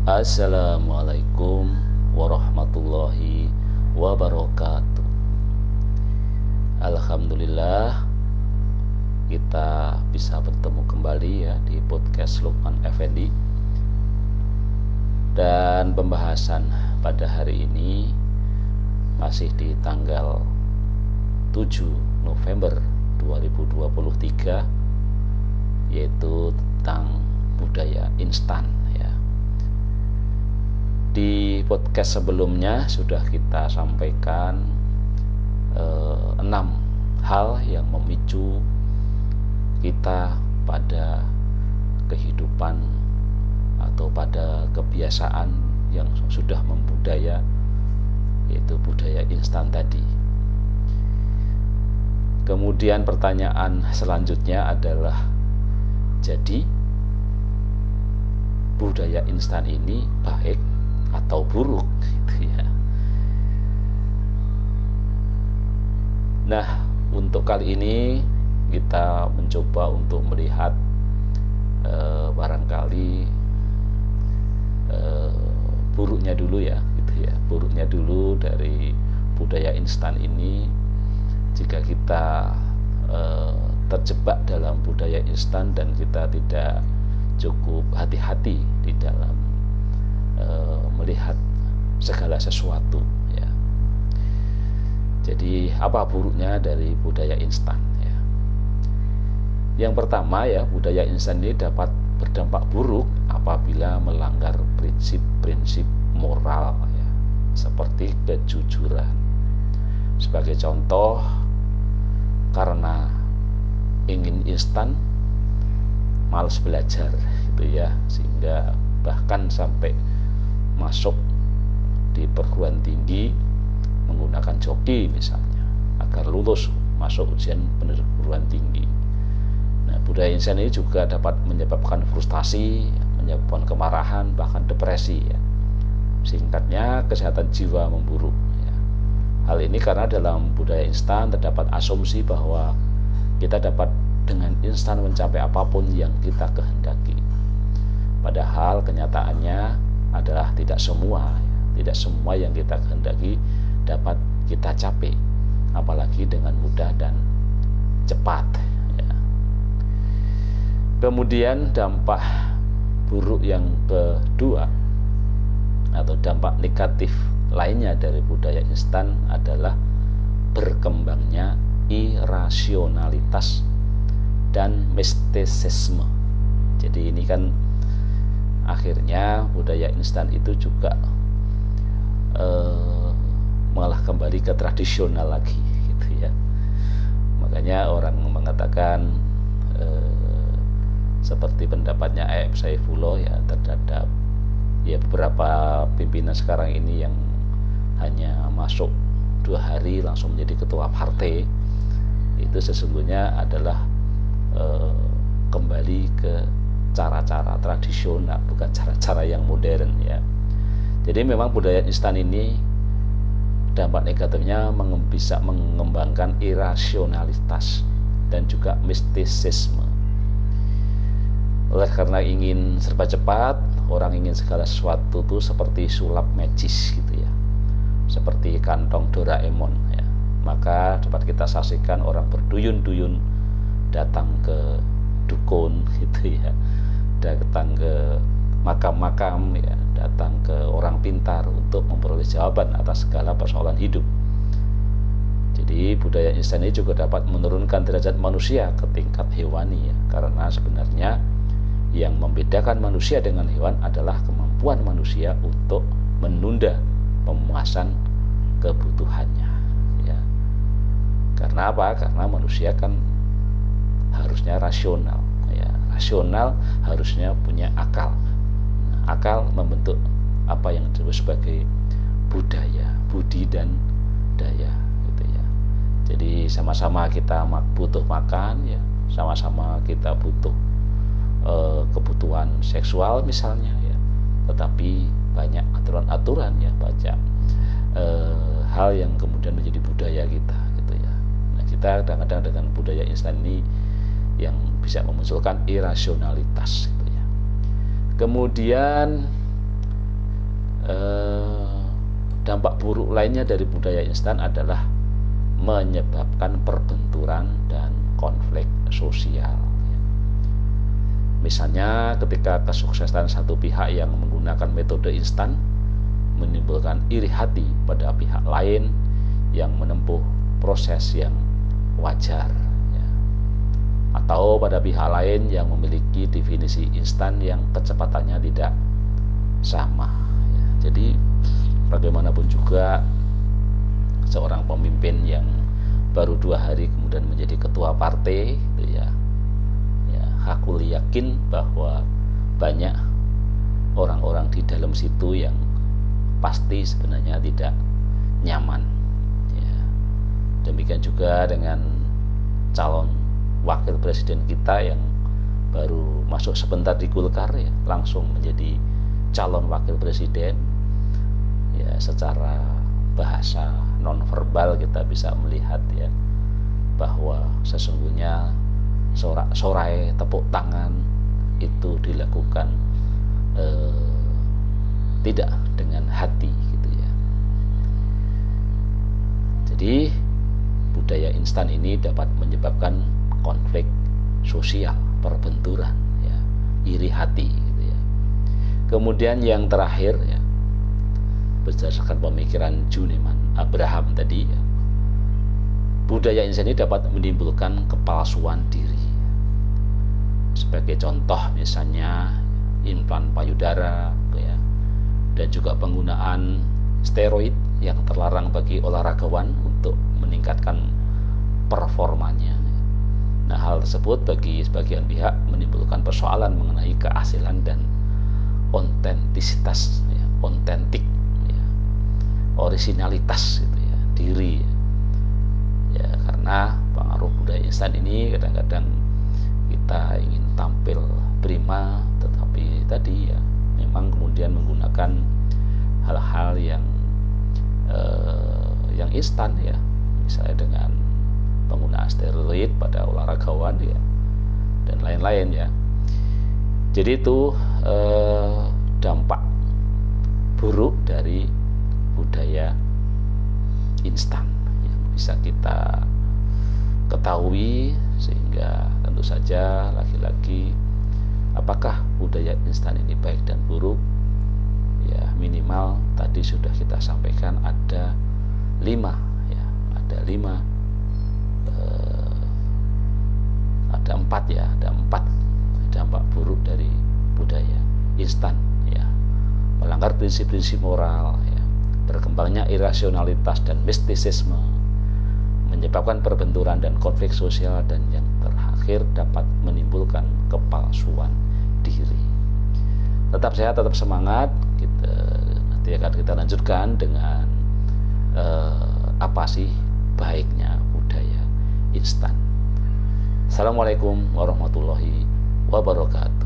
Assalamualaikum warahmatullahi wabarakatuh. Alhamdulillah kita bisa bertemu kembali ya di podcast Lukman Effendi. Dan pembahasan pada hari ini masih di tanggal 7 November 2023, yaitu tentang budaya instan ya. Di podcast sebelumnya sudah kita sampaikan 6 hal yang memicu kita pada kehidupan atau pada kebiasaan yang sudah membudaya, yaitu budaya instan tadi. Kemudian pertanyaan selanjutnya adalah, jadi budaya instan ini baik atau buruk gitu ya. Nah, untuk kali ini kita mencoba untuk melihat barangkali buruknya dulu ya gitu ya. Buruknya dulu dari budaya instan ini. Jika kita terjebak dalam budaya instan dan kita tidak cukup hati-hati di dalam melihat segala sesuatu ya. Jadi apa buruknya dari budaya instan ya? Yang pertama ya, budaya instan ini dapat berdampak buruk apabila melanggar prinsip-prinsip moral ya, seperti kejujuran. Sebagai contoh, karena ingin instan malas belajar gitu ya, sehingga bahkan sampai masuk di perguruan tinggi menggunakan joki misalnya agar lulus masuk ujian perguruan tinggi. Nah, budaya instan ini juga dapat menyebabkan frustasi, menyebabkan kemarahan, bahkan depresi ya. Singkatnya, kesehatan jiwa memburuk ya. Hal ini karena dalam budaya instan terdapat asumsi bahwa kita dapat dengan instan mencapai apapun yang kita kehendaki. Padahal kenyataannya adalah tidak semua yang kita kehendaki dapat kita capai, apalagi dengan mudah dan cepat ya. Kemudian dampak buruk yang kedua atau dampak negatif lainnya dari budaya instan adalah berkembangnya irasionalitas dan mistisisme. Jadi ini kan akhirnya budaya instan itu juga malah kembali ke tradisional lagi gitu ya. Makanya orang mengatakan seperti pendapatnya A.M. Saifullah ya, terhadap ya beberapa pimpinan sekarang ini yang hanya masuk 2 hari langsung menjadi ketua partai, itu sesungguhnya adalah kembali ke cara-cara tradisional, bukan cara-cara yang modern ya. Jadi memang budaya instan ini dampak negatifnya bisa mengembangkan irasionalitas dan juga mistisisme. Oleh karena ingin serba cepat, orang ingin segala sesuatu itu seperti sulap magis gitu ya, seperti kantong Doraemon ya. Maka dapat kita saksikan orang berduyun-duyun datang ke dukun gitu ya, datang ke makam-makam ya, datang ke orang pintar untuk memperoleh jawaban atas segala persoalan hidup. Jadi budaya instan ini juga dapat menurunkan derajat manusia ke tingkat hewani ya, karena sebenarnya yang membedakan manusia dengan hewan adalah kemampuan manusia untuk menunda pemuasan kebutuhannya ya. Karena apa? Karena manusia kan harusnya rasional ya. Rasional harusnya punya akal. Nah, akal membentuk apa yang disebut sebagai budaya, budi dan daya gitu ya. Jadi sama-sama kita butuh makan ya, sama-sama kita butuh kebutuhan seksual misalnya ya, tetapi banyak aturan-aturan ya, banyak hal yang kemudian menjadi budaya kita gitu ya. Nah, kita kadang-kadang dengan budaya instan ini yang bisa memunculkan irasionalitas gitu ya. Kemudian dampak buruk lainnya dari budaya instan adalah menyebabkan perbenturan dan konflik sosial. Misalnya ketika kesuksesan satu pihak yang menggunakan metode instan menimbulkan iri hati pada pihak lain yang menempuh proses yang wajar, ya. Atau pada pihak lain yang memiliki definisi instan yang kecepatannya tidak sama, ya. Jadi bagaimanapun juga seorang pemimpin yang baru 2 hari kemudian menjadi ketua partai, gitu ya, aku yakin bahwa banyak orang-orang di dalam situ yang pasti sebenarnya tidak nyaman, ya. Demikian juga dengan calon wakil presiden kita yang baru masuk sebentar di Golkar, ya, langsung menjadi calon wakil presiden. Ya, secara bahasa nonverbal kita bisa melihat, ya, bahwa sesungguhnya sorak-sorai tepuk tangan itu dilakukan tidak dengan hati, gitu ya. Jadi budaya instan ini dapat menyebabkan konflik sosial, perbenturan, ya, iri hati, gitu ya. Kemudian yang terakhir, ya, berdasarkan pemikiran Juneman Abraham tadi, ya, budaya instan ini dapat menimbulkan kepalsuan diri. Sebagai contoh misalnya implan payudara, ya, dan juga penggunaan steroid yang terlarang bagi olahragawan untuk meningkatkan performanya. Nah, hal tersebut bagi sebagian pihak menimbulkan persoalan mengenai keasilan dan otentisitas, ya, otentik, ya, orisinalitas, gitu ya, diri, ya, karena pengaruh budaya instan ini kadang-kadang kita ingin tampil prima, tetapi tadi, ya, memang kemudian menggunakan hal-hal yang instan, ya, misalnya dengan penggunaan steroid pada olahragawan, ya, dan lain-lain, ya. Jadi itu dampak buruk dari budaya instan yang bisa kita ketahui, sehingga tentu saja lagi-lagi apakah budaya instan ini baik dan buruk, ya, minimal tadi sudah kita sampaikan ada 5, ya, ada 4, ya, ada 4 dampak buruk dari budaya instan, ya. Melanggar prinsip-prinsip moral, ya, berkembangnya irasionalitas dan mistisisme, menyebabkan perbenturan dan konflik sosial, dan yang terakhir dapat menimbulkan kepalsuan diri. Tetap sehat, tetap semangat. Nanti akan kita lanjutkan dengan apa sih baiknya budaya instan. Assalamualaikum warahmatullahi wabarakatuh.